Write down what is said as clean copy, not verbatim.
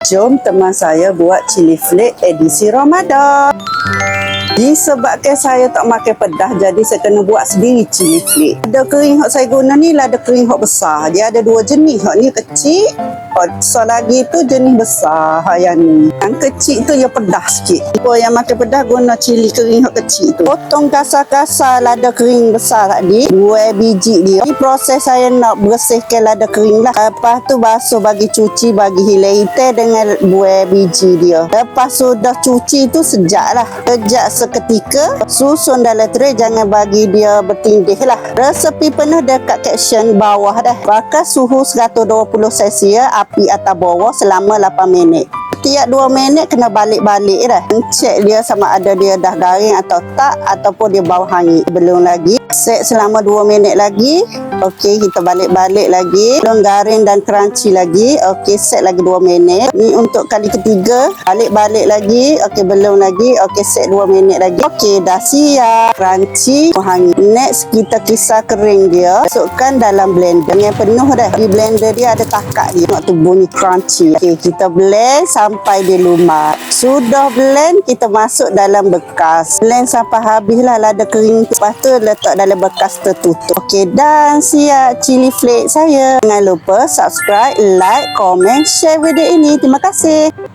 Jom teman saya buat cili flake edisi Ramadan. Disebabkan saya tak makan pedas, jadi saya kena buat sendiri cili flake. Lada kering yang saya guna ni lada kering yang besar. Dia ada dua jenis. Yang ni kecil, so lagi tu jenis besar. Yang ni. Yang kecil tu dia pedas sikit. Siapa yang makan pedas guna cili kering yang kecil tu. Potong kasar-kasar lada kering besar tadi. 2 biji dia. Ni proses saya nak bersihkan lada kering lah. Lepas tu basuh bagi cuci, bagi hilai hitam dengan 2 biji dia. Lepas sudah cuci tu sejak lah. Sejak seketika susun dalam tray, jangan bagi dia bertindih lah. Resepi penuh dekat caption bawah dah. Bakar suhu 120 Celsius, api atas bawah selama 8 minit. Tiap 2 minit kena balik-balik dah. Cek dia sama ada dia dah garing atau tak, ataupun dia bau hangit. Belum lagi. Set selama 2 minit lagi. Okey, kita balik-balik lagi. Belum garing dan crunchy lagi. Okey, set lagi 2 minit. Ni untuk kali ketiga. Balik-balik lagi. Okey, belum lagi. Okey, set 2 minit lagi. Okey, dah siap. Crunchy, hangit. Next, kita kisar kering dia. Masukkan dalam blender. Yang penuh dah. Di blender dia ada takak dia. Nak tu bunyi crunchy. Okey, kita blend sampai dia lumat. Sudah blend, kita masuk dalam bekas. Blend sampai habislah lada kering tu. Lepas tu letak dalam bekas tertutup. Okey, dan siap cili flake saya. Jangan lupa subscribe, like, komen, share video ini. Terima kasih.